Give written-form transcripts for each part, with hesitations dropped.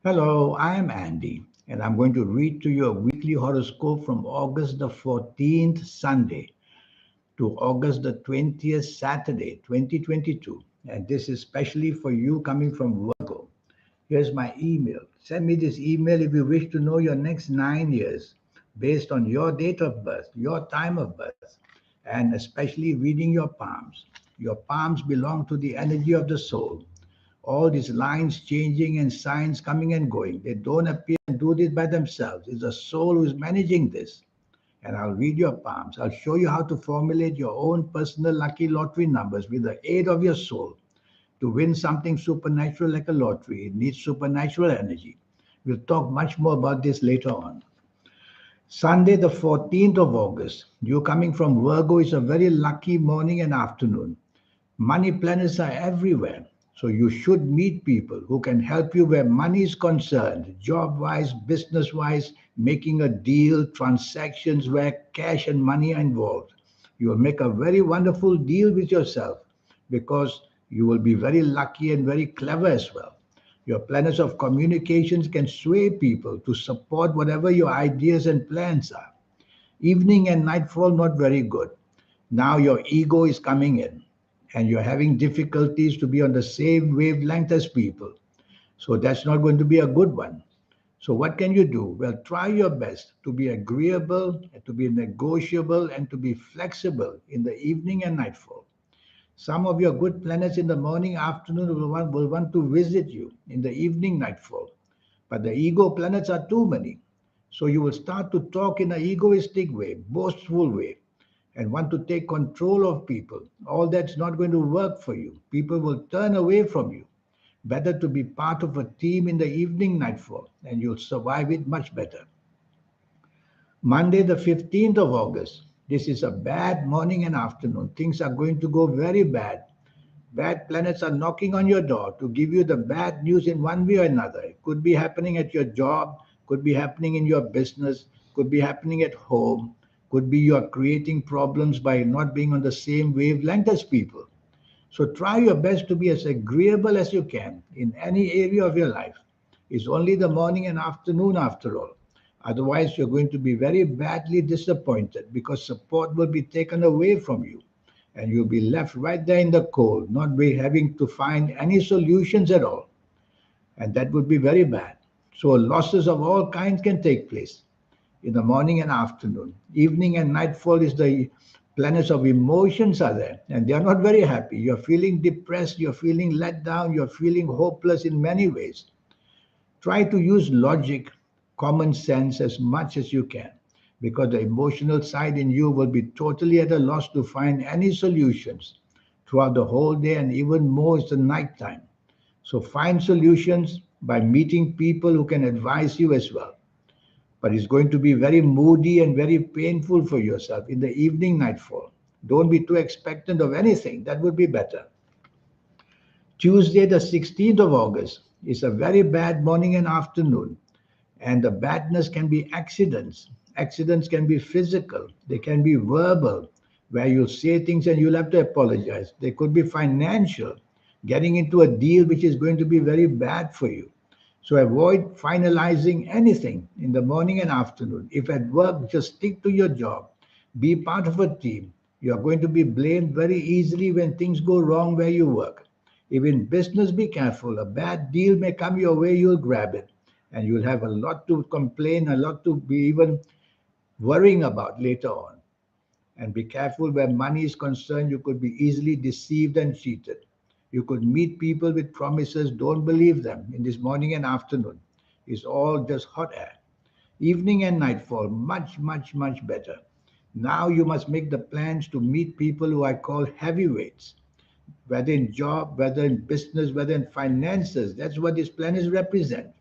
Hello, I am Andy, and I'm going to read to you a weekly horoscope from August the 14th, Sunday, to August the 20th, Saturday, 2022. And this is especially for you coming from Virgo. Here's my email. Send me this email if you wish to know your next 9 years based on your date of birth, your time of birth, and especially reading your palms. Your palms belong to the energy of the soul. All these lines changing and signs coming and going, they don't appear and do this by themselves. It's the soul who is managing this. And I'll read your palms. I'll show you how to formulate your own personal lucky lottery numbers with the aid of your soul. To win something supernatural like a lottery, it needs supernatural energy. We'll talk much more about this later on. Sunday, the 14th of August, you coming from Virgo is a very lucky morning and afternoon. Money planets are everywhere. So you should meet people who can help you where money is concerned, job wise, business wise, making a deal, transactions where cash and money are involved. You will make a very wonderful deal with yourself because you will be very lucky and very clever as well. Your planets of communications can sway people to support whatever your ideas and plans are. Evening and nightfall, not very good. Now your ego is coming in and you're having difficulties to be on the same wavelength as people. So that's not going to be a good one. So what can you do? Well, try your best to be agreeable, to be negotiable, and to be flexible in the evening and nightfall. Some of your good planets in the morning, afternoon will want to visit you in the evening, nightfall. But the ego planets are too many. So you will start to talk in an egoistic way, boastful way, and want to take control of people. All that's not going to work for you. People will turn away from you. Better to be part of a team in the evening, nightfall, and you'll survive it much better. Monday, the 15th of August. This is a bad morning and afternoon. Things are going to go very bad. Bad planets are knocking on your door to give you the bad news in one way or another. It could be happening at your job, could be happening in your business, could be happening at home, could be you are creating problems by not being on the same wavelength as people. So try your best to be as agreeable as you can in any area of your life. It's only the morning and afternoon after all. Otherwise, you're going to be very badly disappointed because support will be taken away from you and you'll be left right there in the cold, not be having to find any solutions at all. And that would be very bad. So losses of all kinds can take place in the morning and afternoon. Evening and nightfall is the planets of emotions are there, and they are not very happy. You're feeling depressed, you're feeling let down, you're feeling hopeless in many ways. Try to use logic, common sense as much as you can, because the emotional side in you will be totally at a loss to find any solutions throughout the whole day, and even more is the night time. So find solutions by meeting people who can advise you as well. But it's going to be very moody and very painful for yourself in the evening nightfall. Don't be too expectant of anything. That would be better. Tuesday, the 16th of August, is a very bad morning and afternoon. And the badness can be accidents. Accidents can be physical, they can be verbal, where you'll say things and you'll have to apologize. They could be financial, getting into a deal which is going to be very bad for you. So avoid finalizing anything in the morning and afternoon. If at work, just stick to your job. Be part of a team. You are going to be blamed very easily when things go wrong where you work. If in business, be careful. A bad deal may come your way, you'll grab it. And you'll have a lot to complain, a lot to be even worrying about later on. And be careful where money is concerned, you could be easily deceived and cheated. You could meet people with promises, don't believe them in this morning and afternoon. It's all just hot air. Evening and nightfall, much, much, much better. Now you must make the plans to meet people who I call heavyweights, whether in job, whether in business, whether in finances. That's what these planets represent.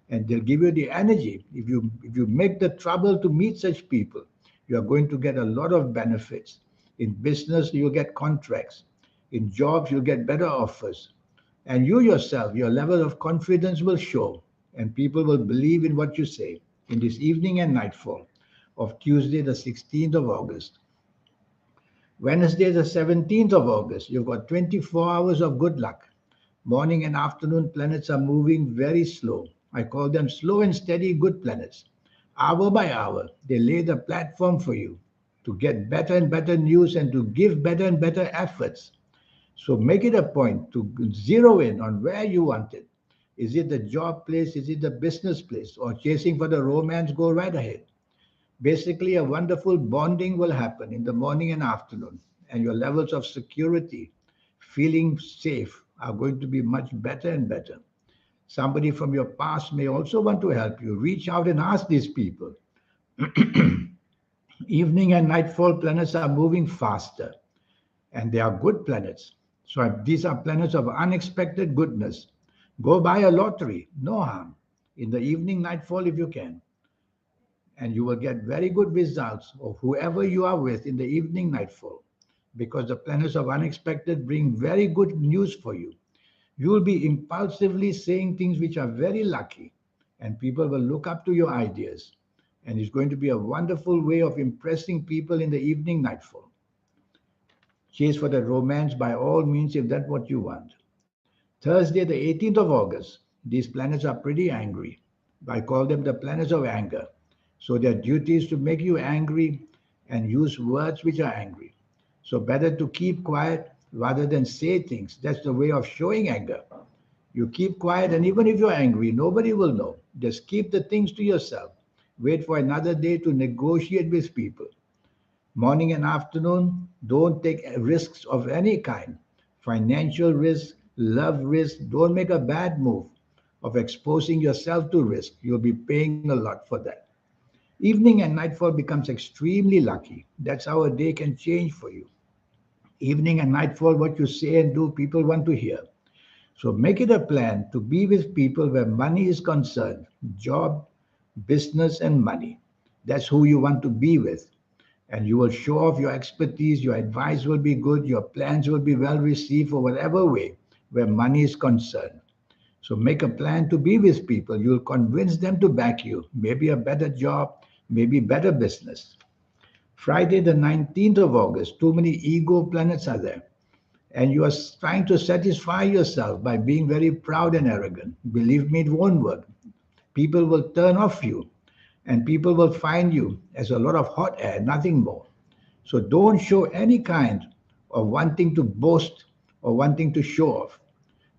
And they'll give you the energy. If you make the trouble to meet such people, you are going to get a lot of benefits. In business, you get contracts. In jobs, you get better offers. And you yourself, your level of confidence will show, and people will believe in what you say in this evening and nightfall of Tuesday, the 16th of August. Wednesday, the 17th of August, you've got 24 hours of good luck. Morning and afternoon planets are moving very slow. I call them slow and steady good planets. Hour by hour, they lay the platform for you to get better and better news and to give better and better efforts. So make it a point to zero in on where you want it. Is it the job place? Is it the business place? Or chasing for the romance? Go right ahead. Basically, a wonderful bonding will happen in the morning and afternoon, and your levels of security, feeling safe, are going to be much better and better. Somebody from your past may also want to help you. Reach out and ask these people. Evening and nightfall planets are moving faster, and they are good planets. So these are planets of unexpected goodness. Go buy a lottery, no harm. In the evening nightfall, if you can, and you will get very good results of whoever you are with in the evening nightfall, because the planets of unexpected bring very good news for you. You will be impulsively saying things which are very lucky, and people will look up to your ideas. And it's going to be a wonderful way of impressing people in the evening nightfall. Chase for the romance by all means if that's what you want. Thursday, the 18th of August, these planets are pretty angry. I call them the planets of anger. So their duty is to make you angry and use words which are angry. So better to keep quiet rather than say things. That's the way of showing anger. You keep quiet, and even if you're angry, nobody will know. Just keep the things to yourself. Wait for another day to negotiate with people. Morning and afternoon, don't take risks of any kind. Financial risk, love risk, don't make a bad move of exposing yourself to risk. You'll be paying a lot for that. Evening and nightfall becomes extremely lucky. That's how a day can change for you. Evening and nightfall, what you say and do, people want to hear. So make it a plan to be with people where money is concerned, job, business, and money. That's who you want to be with. And you will show off your expertise, your advice will be good, your plans will be well received for whatever way where money is concerned. So make a plan to be with people. You'll convince them to back you. Maybe a better job, maybe better business. Friday, the 19th of August, too many ego planets are there. And you are trying to satisfy yourself by being very proud and arrogant. Believe me, it won't work. People will turn off you, and people will find you as a lot of hot air, nothing more. So don't show any kind of wanting to boast or wanting to show off.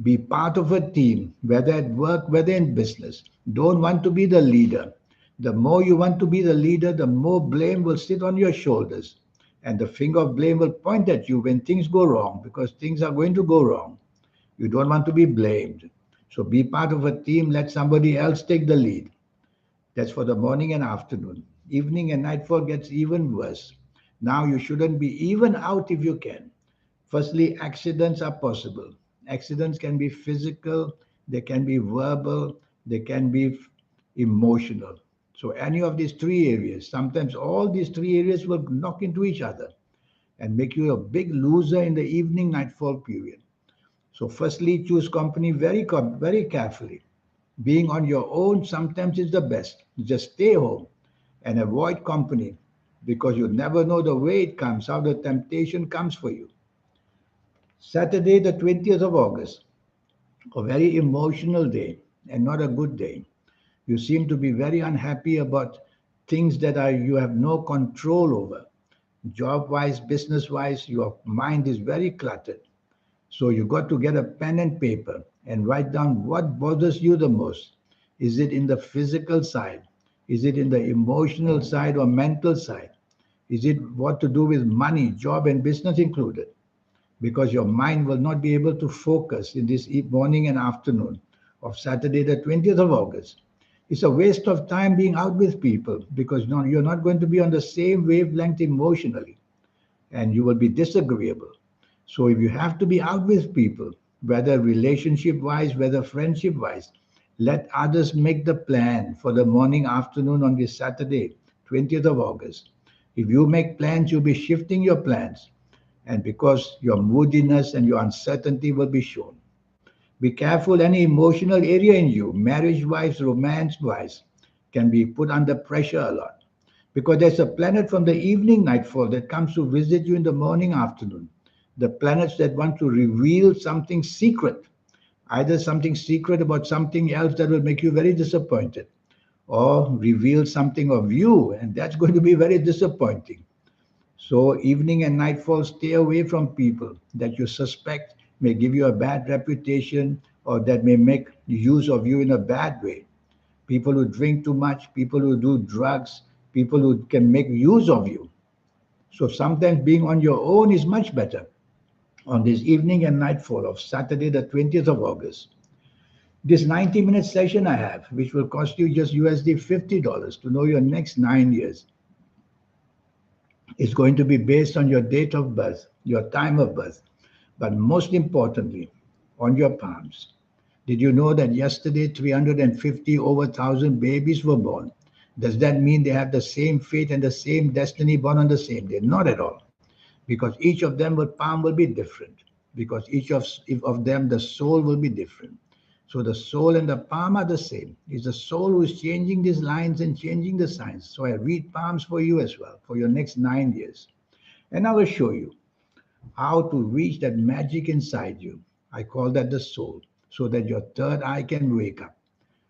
Be part of a team, whether at work, whether in business. Don't want to be the leader. The more you want to be the leader, the more blame will sit on your shoulders. And the finger of blame will point at you when things go wrong, because things are going to go wrong. You don't want to be blamed. So be part of a team, let somebody else take the lead. That's for the morning and afternoon. Evening and nightfall gets even worse. Now you shouldn't be even out if you can. Firstly, accidents are possible. Accidents can be physical, they can be verbal, they can be emotional. So any of these three areas, sometimes all these three areas will knock into each other and make you a big loser in the evening nightfall period. So firstly, choose company very carefully. Being on your own sometimes is the best. Just stay home and avoid company, because you never know the way it comes, how the temptation comes for you. Saturday, the 20th of August, a very emotional day and not a good day. You seem to be very unhappy about things that are you have no control over. Job wise, business wise, your mind is very cluttered. So you got to get a pen and paper and write down what bothers you the most. Is it in the physical side? Is it in the emotional side or mental side? Is it what to do with money, job, and business included? Because your mind will not be able to focus in this morning and afternoon of Saturday, the 20th of August. It's a waste of time being out with people, because you're not going to be on the same wavelength emotionally, and you will be disagreeable. So if you have to be out with people, whether relationship wise, whether friendship wise, let others make the plan for the morning, afternoon on this Saturday, 20th of August. If you make plans, you'll be shifting your plans. And because your moodiness and your uncertainty will be shown. Be careful, any emotional area in you, marriage wise, romance wise, can be put under pressure a lot. Because there's a planet from the evening nightfall that comes to visit you in the morning, afternoon. The planets that want to reveal something secret, Either something secret about something else that will make you very disappointed, or reveal something of you, and that's going to be very disappointing. So, evening and nightfall, stay away from people that you suspect may give you a bad reputation or that may make use of you in a bad way. People who drink too much, people who do drugs, people who can make use of you. So, sometimes being on your own is much better. On this evening and nightfall of Saturday, the 20th of August, this 90-minute session I have, which will cost you just USD $50 to know your next 9 years, is going to be based on your date of birth, your time of birth, but most importantly, on your palms. Did you know that yesterday 350 over 1,000 babies were born? Does that mean they have the same fate and the same destiny born on the same day? Not at all, because each of them will palm will be different, because each of them the soul will be different. So the soul and the palm are the same. It's the soul who is changing these lines and changing the signs. So I read palms for you as well for your next 9 years, and I will show you how to reach that magic inside you. I call that the soul, so that your third eye can wake up,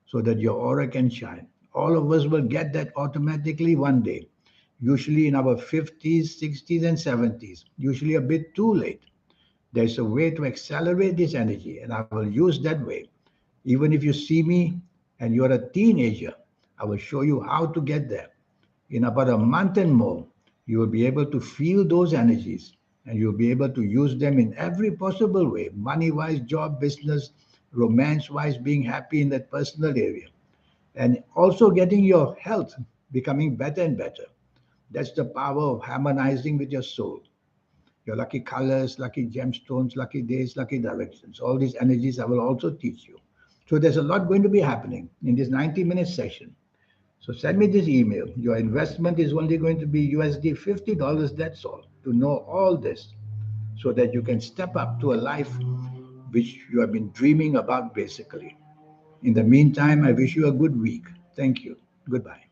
so that your aura can shine. All of us will get that automatically one day, usually in our 50s, 60s, and 70s, usually a bit too late. There's a way to accelerate this energy, and I will use that way. Even if you see me and you're a teenager, I will show you how to get there. In about a month and more, you will be able to feel those energies and you'll be able to use them in every possible way, money wise, job, business, romance wise, being happy in that personal area, and also getting your health becoming better and better. That's the power of harmonizing with your soul. Your lucky colors, lucky gemstones, lucky days, lucky directions. All these energies I will also teach you. So there's a lot going to be happening in this 90-minute session. So send me this email. Your investment is only going to be USD $50, that's all, to know all this so that you can step up to a life which you have been dreaming about basically. In the meantime, I wish you a good week. Thank you. Goodbye.